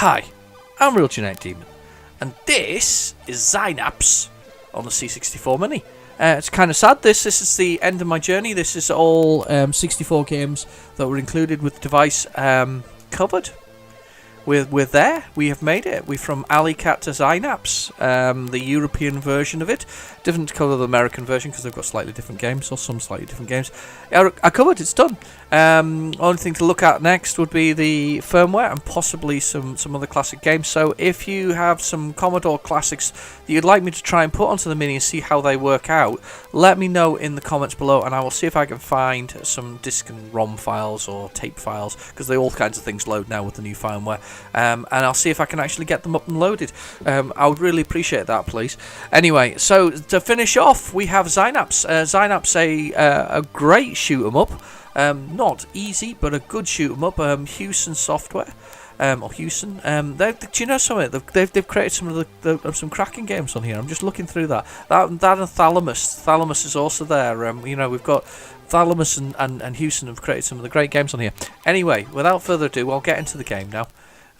Hi, I'm Real Genetic Demon, and this is Zynaps on the C64MINI. It's kind of sad. This is the end of my journey. This is all 64 games that were included with the device covered. We're there. We have made it. We're from Alley Cat to Zynaps, the European version of it. Different to cover the American version because they've got slightly different games, or some slightly different games. I covered. It's done. Only thing to look at next would be the firmware and possibly some other classic games. So if you have some Commodore classics that you'd like me to try and put onto the Mini and see how they work out, let me know in the comments below, and I will see if I can find some disk and ROM files or tape files, because all kinds of things load now with the new firmware. And I'll see if I can actually get them up and loaded. I would really appreciate that, please. Anyway, so to finish off, we have Zynaps. Zynaps, a great shoot 'em up. Not easy, but a good shoot 'em up. Hewson Software, or Hewson. Do you know something? They've created some cracking games on here. I'm just looking through that. That and Thalamus. Thalamus is also there. You know, we've got Thalamus and Hewson have created some of the great games on here. Anyway, without further ado, I'll get into the game now,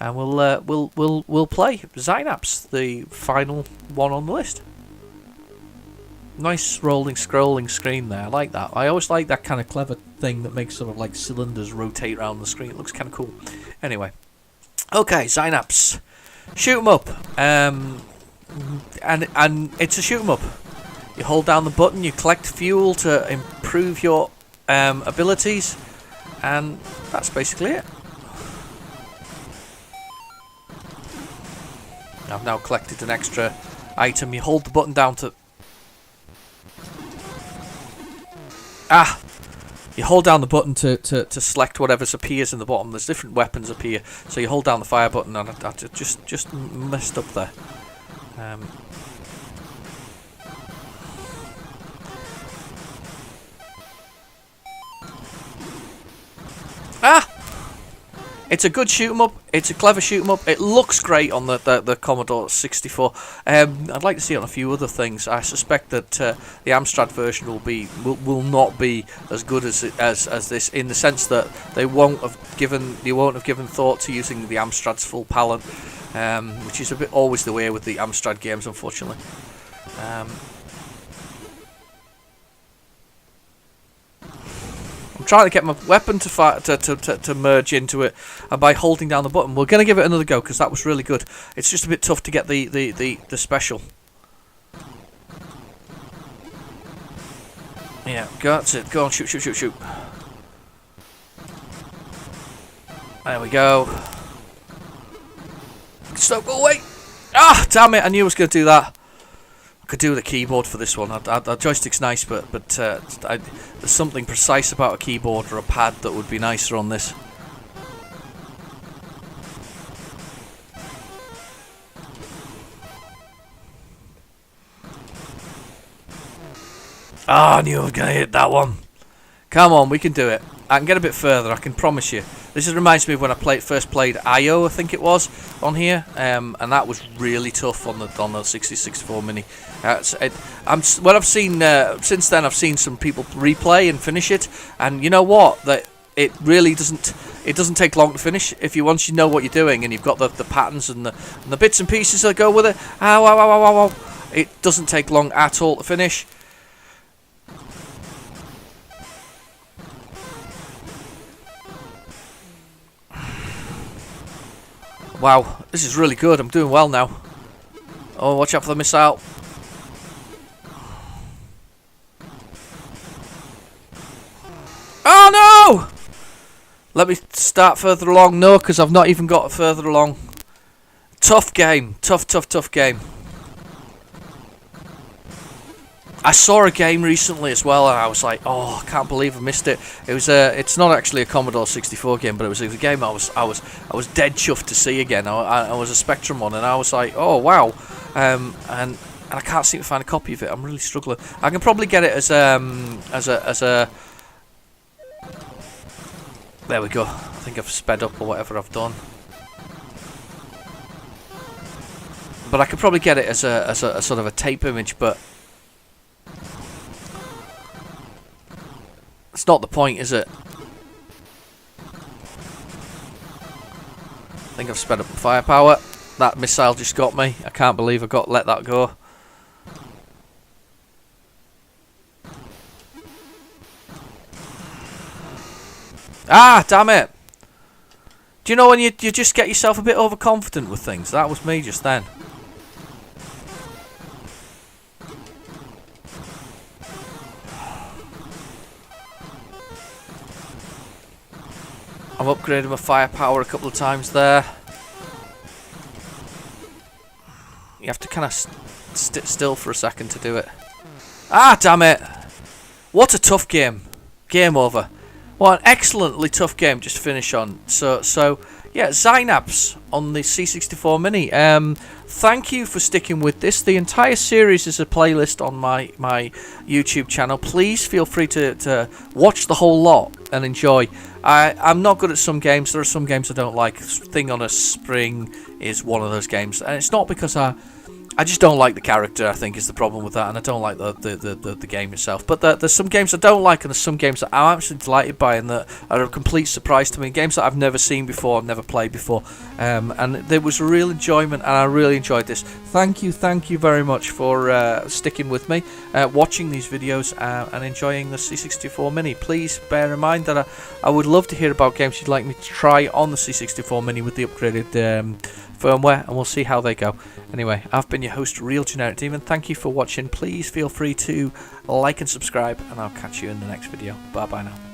and we'll play Zynaps, the final one on the list. Nice scrolling screen there. I like that. I always like that kind of clever thing that makes sort of like cylinders rotate around the screen. It looks kind of cool. Anyway, okay, Zynaps, shoot 'em up. And it's a shoot 'em up. You hold down the button, you collect fuel to improve your abilities, and that's basically it. I've now collected an extra item. You hold the button down to... You hold down the button to select whatever appears in the bottom. There's different weapons appear, so you hold down the fire button, and I just messed up there. It's a good shoot 'em up. It's a clever shoot 'em up. It looks great on the Commodore 64. I'd like to see it on a few other things. I suspect that the Amstrad version will not be as good as this, in the sense that you won't have given thought to using the Amstrad's full palette, which is always the way with the Amstrad games, unfortunately. I'm trying to get my weapon to merge into it, and by holding down the button, we're going to give it another go because that was really good. It's just a bit tough to get the special. Yeah, that's it. Go on, shoot. There we go. Stop, go away! Ah, damn it! I knew I was going to do that. Could do with a keyboard for this one. The joystick's nice, but there's something precise about a keyboard or a pad that would be nicer on this. Ah, I knew I was going to hit that one. Come on, we can do it. I can get a bit further, I can promise you. This reminds me of when I first played IO, I think it was, on here, and that was really tough on the C64MINI. What I've seen since then, I've seen some people replay and finish it, and you know what? That it really doesn't take long to finish if once you know what you're doing and you've got the patterns and the bits and pieces that go with it. Ow. It doesn't take long at all to finish. Wow, this is really good. I'm doing well now. Oh, watch out for the missile. Oh no! Let me start further along. No, because I've not even got further along. Tough game. Tough game. I saw a game recently as well, and I was like, "Oh, I can't believe I missed it." It was it's not actually a Commodore 64 game, but it was a game I was dead chuffed to see again. I was a Spectrum one, and I was like, "Oh wow!" And I can't seem to find a copy of it. I'm really struggling. I can probably get it as a. There we go. I think I've sped up or whatever I've done. But I could probably get it as a sort of a tape image, but. It's not the point, is it? I think I've sped up the firepower. That missile just got me. I can't believe I let that go. Ah, damn it! Do you know when you just get yourself a bit overconfident with things? That was me just then. I've upgraded my firepower a couple of times there. You have to kind of sit still for a second to do it. Ah, damn it! What a tough game. Game over. What an excellently tough game just to finish on. So yeah, Zynaps on the C64 Mini. Thank you for sticking with this. The entire series is a playlist on my YouTube channel. Please feel free to watch the whole lot and enjoy. I'm not good at some games. There are some games I don't like. Thing on a Spring is one of those games, and it's not because I just don't like the character, I think, is the problem with that, and I don't like the game itself. But there's some games I don't like, and there's some games that I'm absolutely delighted by, and that are a complete surprise to me. Games that I've never seen before, never played before, and there was a real enjoyment, and I really enjoyed this. Thank you very much for sticking with me, watching these videos, and enjoying the C64 Mini. Please bear in mind that I would love to hear about games you'd like me to try on the C64 Mini with the upgraded firmware, and we'll see how they go. Anyway, I've been your host, Real Generic Demon. Thank you for watching. Please feel free to like and subscribe, and I'll catch you in the next video. Bye bye now.